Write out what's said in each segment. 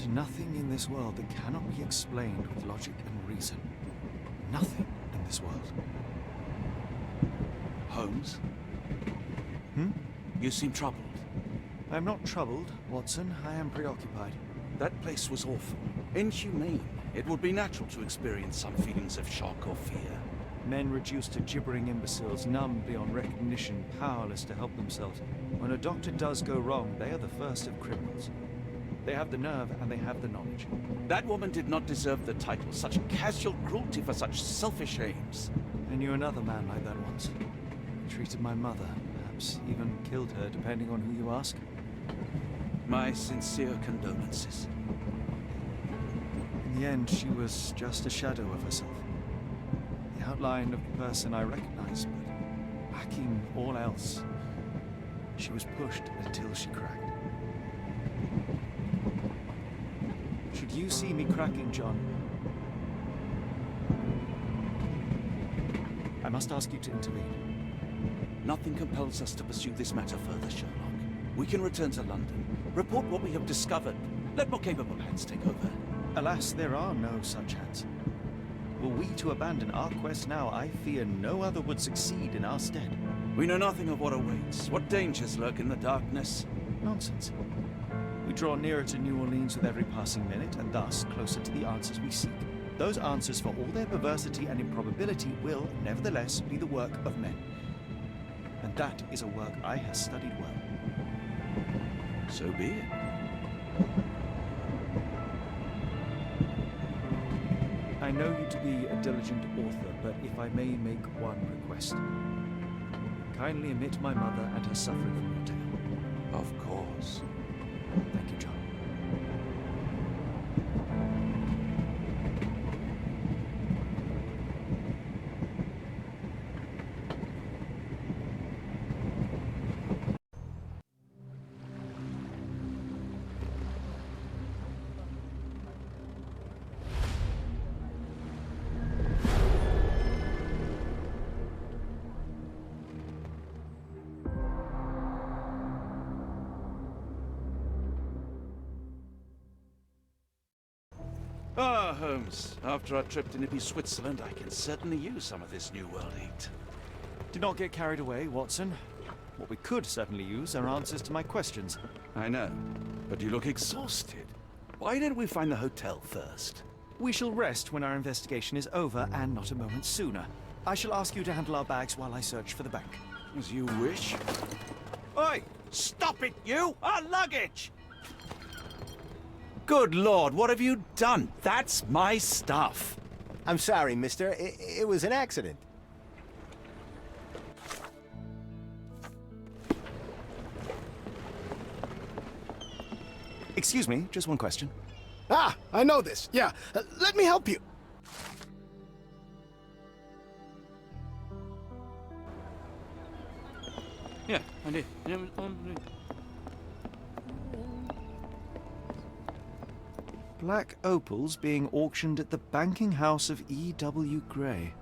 nothing in this world that cannot be explained with logic and reason. Nothing in this world. Holmes? Hmm? You seem troubled. I'm not troubled, Watson. I am preoccupied. That place was awful. Inhumane. It would be natural to experience some feelings of shock or fear. Men reduced to gibbering imbeciles, numb beyond recognition, powerless to help themselves. When a doctor does go wrong, they are the first of criminals. They have the nerve and they have the knowledge. That woman did not deserve the title. Such casual cruelty for such selfish aims. I knew another man like that once. He treated my mother, perhaps even killed her, depending on who you ask. My sincere condolences. In the end, she was just a shadow of herself. The outline of the person I recognized, but lacking all else. She was pushed until she cracked. Should you see me cracking, John, I must ask you to intervene. Nothing compels us to pursue this matter further, Sherlock. We can return to London, report what we have discovered. Let more capable hands take over. Alas, there are no such hands. Were we to abandon our quest now, I fear no other would succeed in our stead. We know nothing of what awaits, what dangers lurk in the darkness. Nonsense. We draw nearer to New Orleans with every passing minute, and thus closer to the answers we seek. Those answers, for all their perversity and improbability, will, nevertheless, be the work of men. And that is a work I have studied well. So be it. I know you to be a diligent author, but if I may make one request. Kindly omit my mother and her suffering from your tale. Of course. Thank you, John. Ah, Holmes. After our trip to nippy Switzerland, I can certainly use some of this New World heat. Do not get carried away, Watson. What we could certainly use are answers to my questions. I know, but you look exhausted. Why didn't we find the hotel first? We shall rest when our investigation is over, and not a moment sooner. I shall ask you to handle our bags while I search for the bank. As you wish. Oi! Stop it, you! Our luggage! Good Lord, what have you done? That's my stuff. I'm sorry, mister. It was an accident. Excuse me, just one question. Ah, I know this. Yeah, let me help you. Yeah, I did. Black opals being auctioned at the banking house of E.W. Gray.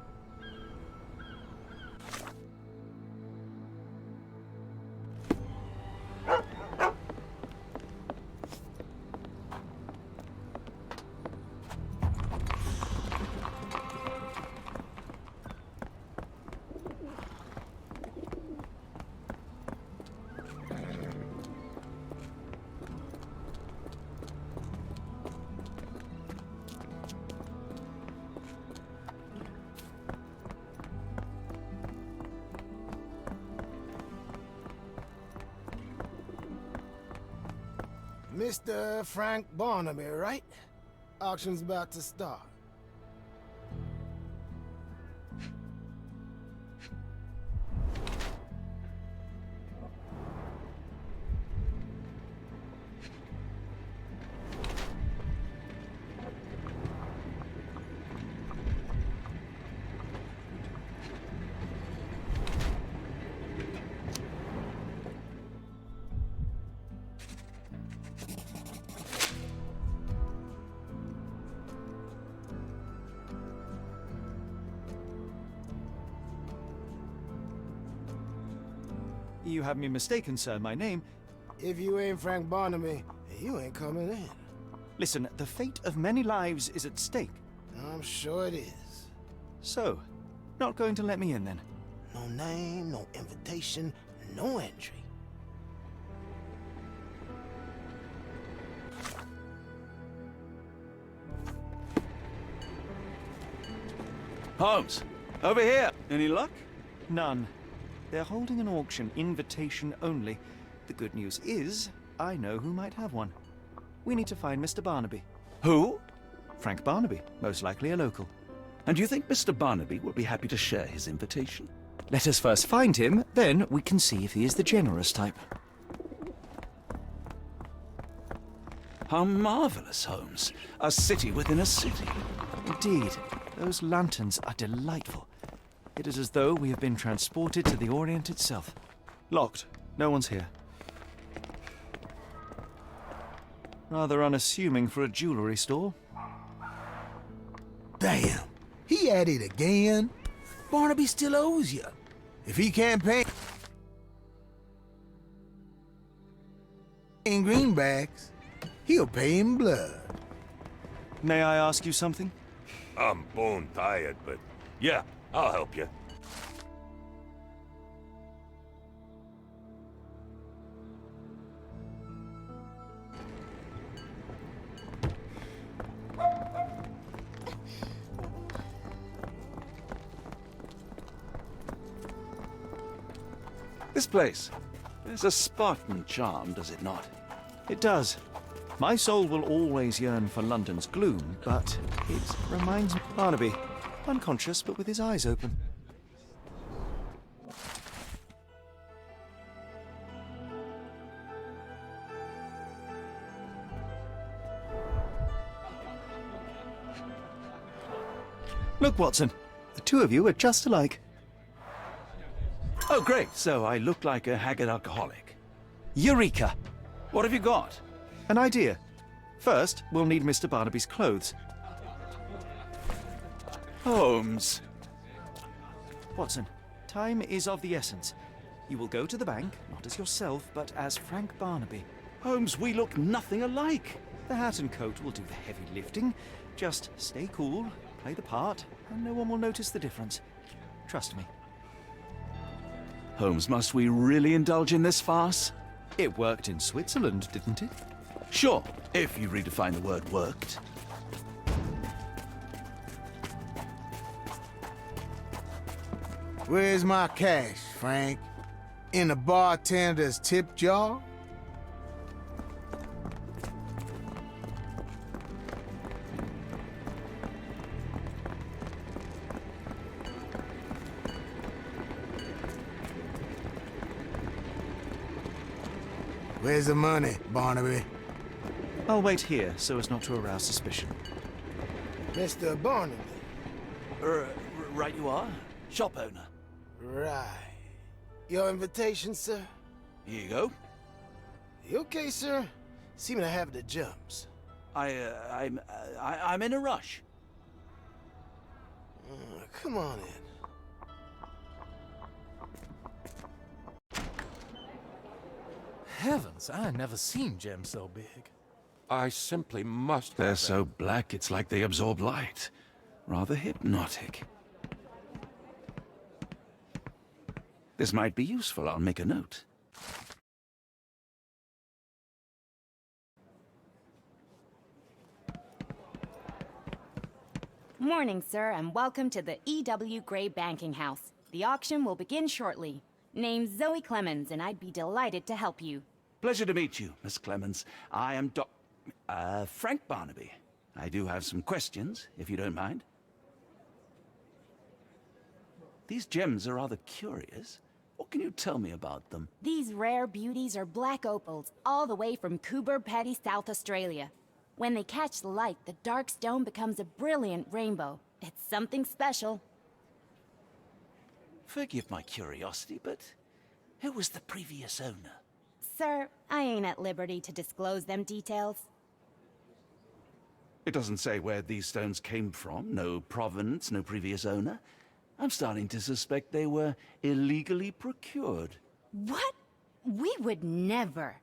Mr. Frank Barnaby, right? Auction's about to start. You have me mistaken, sir. My name... If you ain't Frank Barnaby, you ain't coming in. Listen, the fate of many lives is at stake. I'm sure it is. So, not going to let me in then? No name, no invitation, no entry. Holmes, over here. Any luck? None. They're holding an auction, invitation only. The good news is, I know who might have one. We need to find Mr. Barnaby. Who? Frank Barnaby, most likely a local. And you think Mr. Barnaby will be happy to share his invitation? Let us first find him, then we can see if he is the generous type. How marvelous, Holmes. A city within a city. Indeed, those lanterns are delightful. It is as though we have been transported to the Orient itself. Locked. No one's here. Rather unassuming for a jewelry store. Damn, he at it again. Barnaby still owes you. If he can't pay in greenbacks, he'll pay in blood. May I ask you something? I'm bone tired, but yeah, I'll help you. This place has a Spartan charm, does it not? It does. My soul will always yearn for London's gloom, but it reminds me of Barnaby, unconscious but with his eyes open. Look, Watson, the two of you are just alike. Oh, great. So I look like a haggard alcoholic. Eureka! What have you got? An idea. First, we'll need Mr. Barnaby's clothes. Holmes. Watson, time is of the essence. You will go to the bank, not as yourself, but as Frank Barnaby. Holmes, we look nothing alike. The hat and coat will do the heavy lifting. Just stay cool, play the part, and no one will notice the difference. Trust me. Holmes, must we really indulge in this farce? It worked in Switzerland, didn't it? Sure, if you redefine the word worked. Where's my cash, Frank? In the bartender's tip jar? Where's the money, Barnaby? I'll wait here so as not to arouse suspicion. Mr. Barnaby. Right you are. Shop owner. Right. Your invitation, sir? Here you go. You okay, sir? Seem to have the jumps. I'm in a rush. Come on in. Heavens, I never seen gems so big. I simply must. They're so black, it's like they absorb light. Rather hypnotic. This might be useful. I'll make a note. Morning, sir, and welcome to the E.W. Gray Banking House. The auction will begin shortly. Name's Zoe Clemens, and I'd be delighted to help you. Pleasure to meet you, Miss Clemens. I am Frank Barnaby. I do have some questions, if you don't mind. These gems are rather curious. What can you tell me about them? These rare beauties are black opals, all the way from Coober Pedy, South Australia. When they catch the light, the dark stone becomes a brilliant rainbow. It's something special. Forgive my curiosity, but who was the previous owner? Sir, I ain't at liberty to disclose them details. It doesn't say where these stones came from, no provenance, no previous owner. I'm starting to suspect they were illegally procured. What? We would never.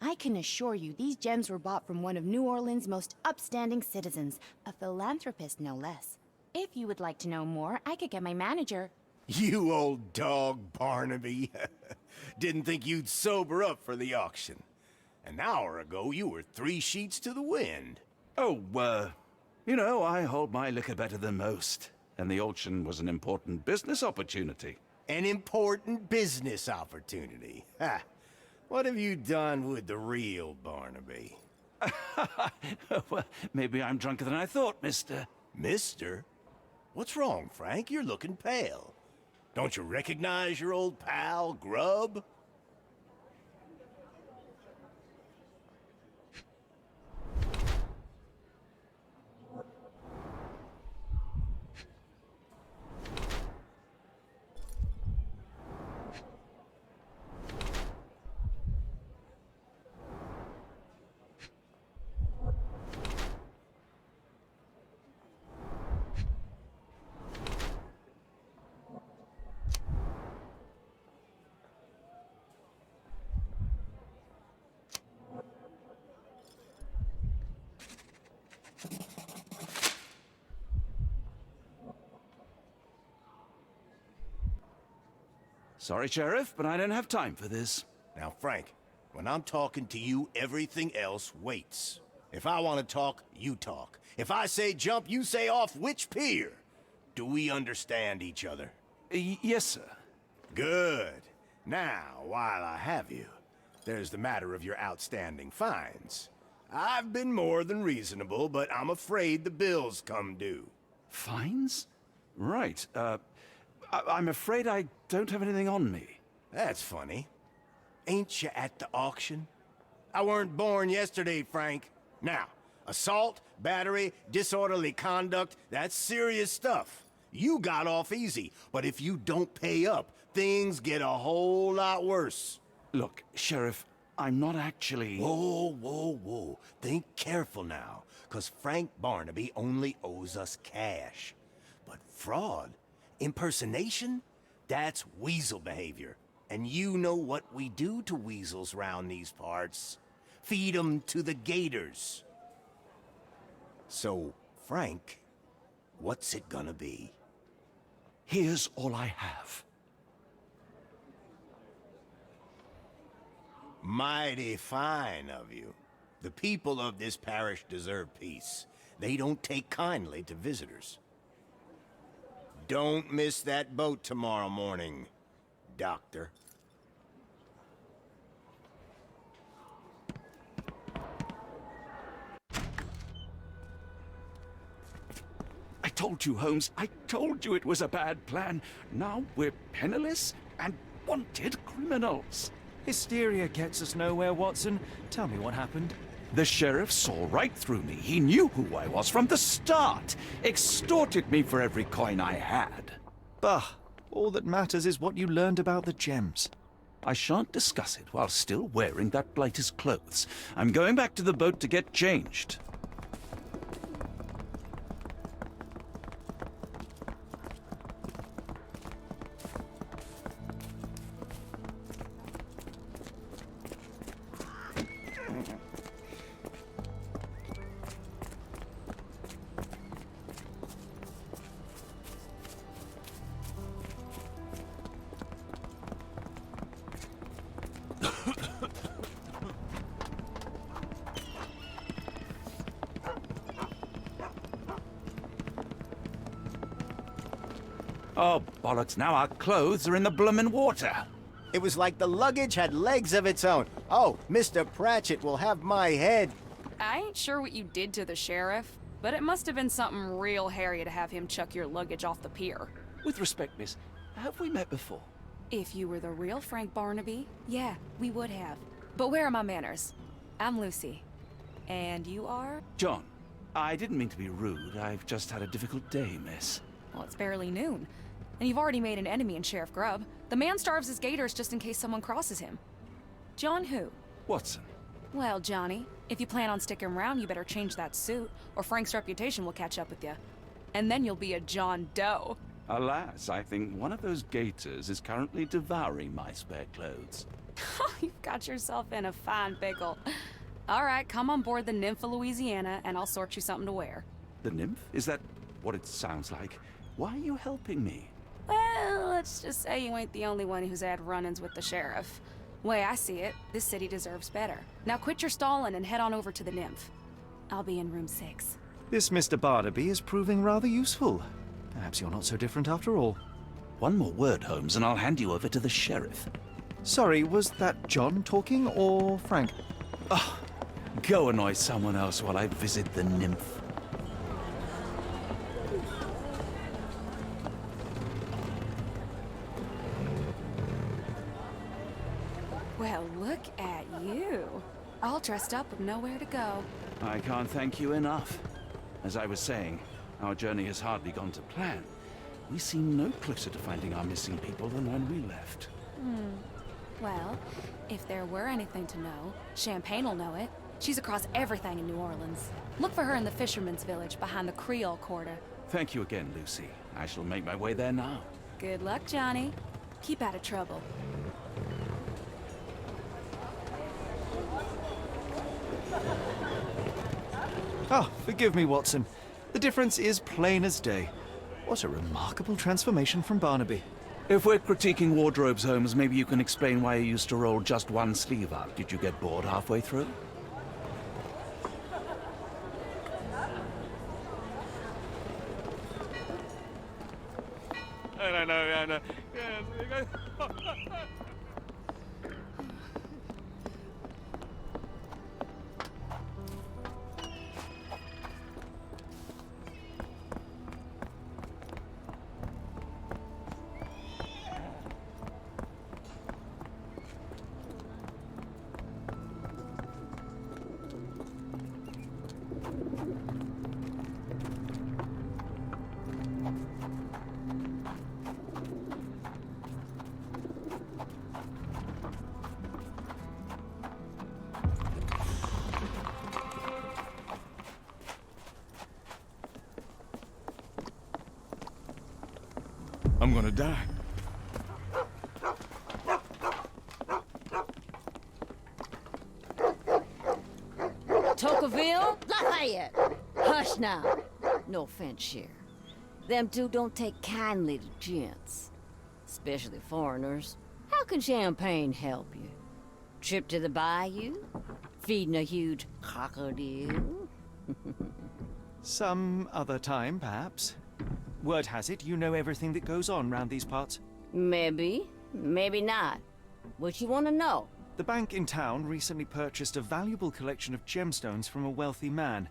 I can assure you these gems were bought from one of New Orleans' most upstanding citizens, a philanthropist no less. If you would like to know more, I could get my manager. You old dog, Barnaby. Didn't think you'd sober up for the auction. An hour ago, you were 3 sheets to the wind. Oh, you know, I hold my liquor better than most. And the auction was an important business opportunity. An important business opportunity. Ha! What have you done with the real Barnaby? Well, maybe I'm drunker than I thought, mister. Mister? What's wrong, Frank? You're looking pale. Don't you recognize your old pal, Grub? Sorry, Sheriff, but I don't have time for this. Now, Frank, when I'm talking to you, everything else waits. If I want to talk, you talk. If I say jump, you say off which pier. Do we understand each other? Yes, sir. Good. Now, while I have you, there's the matter of your outstanding fines. I've been more than reasonable, but I'm afraid the bills come due. Fines? Right, I'm afraid I don't have anything on me. That's funny. Ain't you at the auction? I weren't born yesterday, Frank. Now, assault, battery, disorderly conduct, that's serious stuff. You got off easy, but if you don't pay up, things get a whole lot worse. Look, Sheriff, I'm not actually... Whoa. Think careful now, 'cause Frank Barnaby only owes us cash. But fraud, impersonation, that's weasel behavior. And you know what we do to weasels round these parts. Feed 'em to the gators. So, Frank, what's it gonna be? Here's all I have. Mighty fine of you. The people of this parish deserve peace. They don't take kindly to visitors. Don't miss that boat tomorrow morning, Doctor. I told you, Holmes. I told you it was a bad plan. Now we're penniless and wanted criminals. Hysteria gets us nowhere, Watson. Tell me what happened. The sheriff saw right through me. He knew who I was from the start. Extorted me for every coin I had. Bah, all that matters is what you learned about the gems. I shan't discuss it while still wearing that blighter's clothes. I'm going back to the boat to get changed. Oh, bollocks, now our clothes are in the bloomin' water. It was like the luggage had legs of its own. Oh, Mr. Pratchett will have my head. I ain't sure what you did to the sheriff, but it must have been something real hairy to have him chuck your luggage off the pier. With respect, miss, have we met before? If you were the real Frank Barnaby, yeah, we would have. But where are my manners? I'm Lucy. And you are? John, I didn't mean to be rude. I've just had a difficult day, miss. Well, it's barely noon. And you've already made an enemy in Sheriff Grubb. The man starves his gators just in case someone crosses him. John who? Watson. Well, Johnny, if you plan on sticking around, you better change that suit, or Frank's reputation will catch up with you. And then you'll be a John Doe. Alas, I think one of those gators is currently devouring my spare clothes. You've got yourself in a fine pickle. All right, come on board the Nymph of Louisiana, and I'll sort you something to wear. The nymph? Is that what it sounds like? Why are you helping me? Well, let's just say you ain't the only one who's had run-ins with the sheriff. Way I see it, this city deserves better. Now quit your stalling and head on over to the Nymph. I'll be in room 6. This Mr. Barnaby is proving rather useful. Perhaps you're not so different after all. One more word, Holmes, and I'll hand you over to the sheriff. Sorry, was that John talking or Frank? Oh, go annoy someone else while I visit the nymph. Well, look at you. All dressed up with nowhere to go. I can't thank you enough. As I was saying, our journey has hardly gone to plan. We seem no closer to finding our missing people than when we left. Well, if there were anything to know, Champagne will know it. She's across everything in New Orleans. Look for her in the fisherman's village behind the Creole Quarter. Thank you again, Lucy. I shall make my way there now. Good luck, Johnny. Keep out of trouble. Ah, forgive me, Watson. The difference is plain as day. What a remarkable transformation from Barnaby. If we're critiquing wardrobes, Holmes, maybe you can explain why you used to roll just one sleeve up. Did you get bored halfway through? No. Yes. I'm gonna die. Tocqueville? Lafayette! Hush now. No offense, Sheriff. Them two don't take kindly to gents. Especially foreigners. How can Champagne help you? Trip to the bayou? Feeding a huge crocodile? Some other time, perhaps. Word has it, you know everything that goes on round these parts. Maybe. Maybe not. What you want to know? The bank in town recently purchased a valuable collection of gemstones from a wealthy man.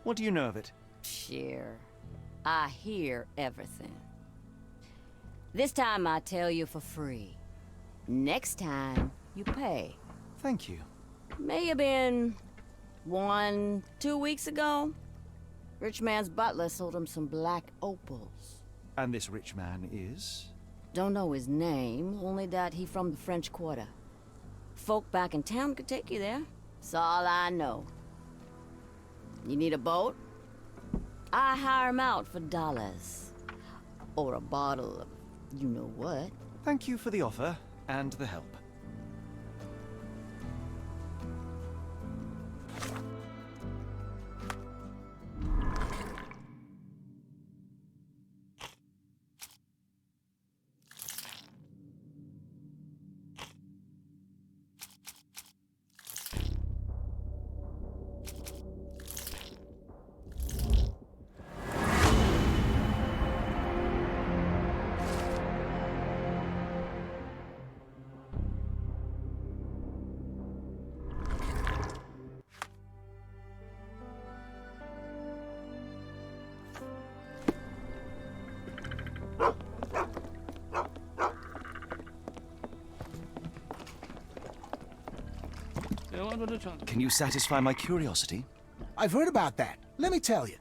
What do you know of it? Sure. I hear everything. This time I tell you for free. Next time, you pay. Thank you. May have been 1, 2 weeks ago. Rich man's butler sold him some black opals. And this rich man is? Don't know his name, only that he from the French Quarter. Folk back in town could take you there. That's all I know. You need a boat? I hire 'em out for dollars. Or a bottle of you-know-what. Thank you for the offer and the help. Can you satisfy my curiosity? I've heard about that. Let me tell you.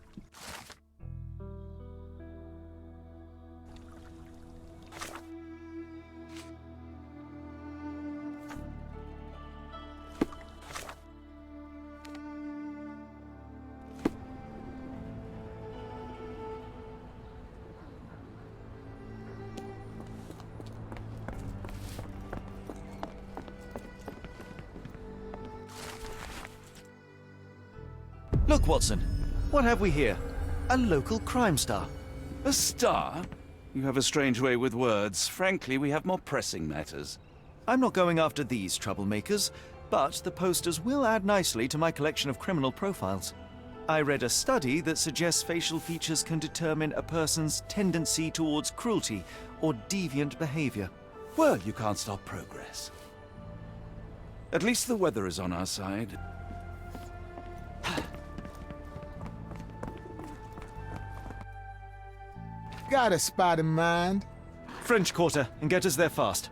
Look, Watson. What have we here? A local crime star. A star? You have a strange way with words. Frankly, we have more pressing matters. I'm not going after these troublemakers, but the posters will add nicely to my collection of criminal profiles. I read a study that suggests facial features can determine a person's tendency towards cruelty or deviant behavior. Well, you can't stop progress. At least the weather is on our side. Got a spot in mind? French Quarter, and get us there fast.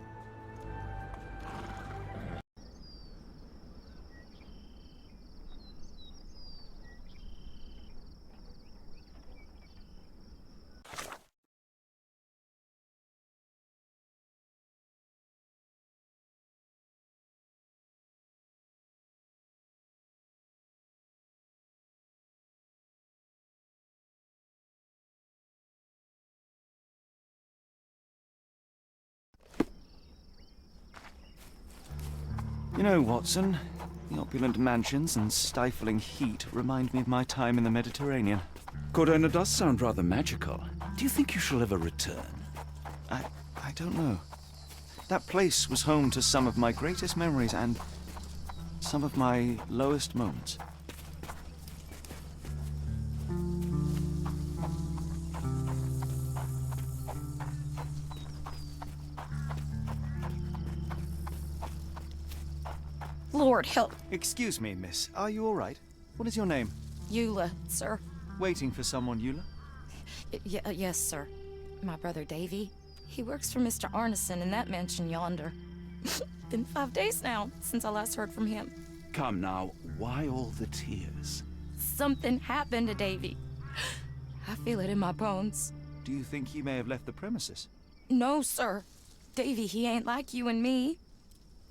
You know, Watson, the opulent mansions and stifling heat remind me of my time in the Mediterranean. Cordona does sound rather magical. Do you think you shall ever return? I don't know. That place was home to some of my greatest memories and some of my lowest moments. Lord help. Excuse me, miss. Are you all right? What is your name? Eula, sir. Waiting for someone, Eula? Yes, sir. My brother Davy. He works for Mr. Arneson in that mansion yonder. Been 5 days now since I last heard from him. Come now, why all the tears? Something happened to Davy. I feel it in my bones. Do you think he may have left the premises? No, sir. Davy, he ain't like you and me.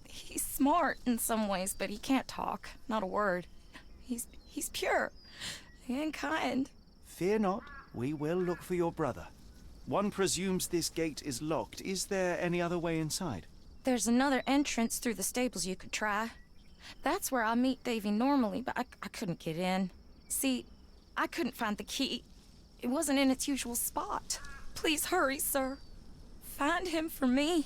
He's smart in some ways, but he can't talk. Not a word. He's pure and kind. Fear not. We will look for your brother. One presumes this gate is locked. Is there any other way inside? There's another entrance through the stables you could try. That's where I meet Davy normally, but I couldn't get in. See, I couldn't find the key. It wasn't in its usual spot. Please hurry, sir. Find him for me.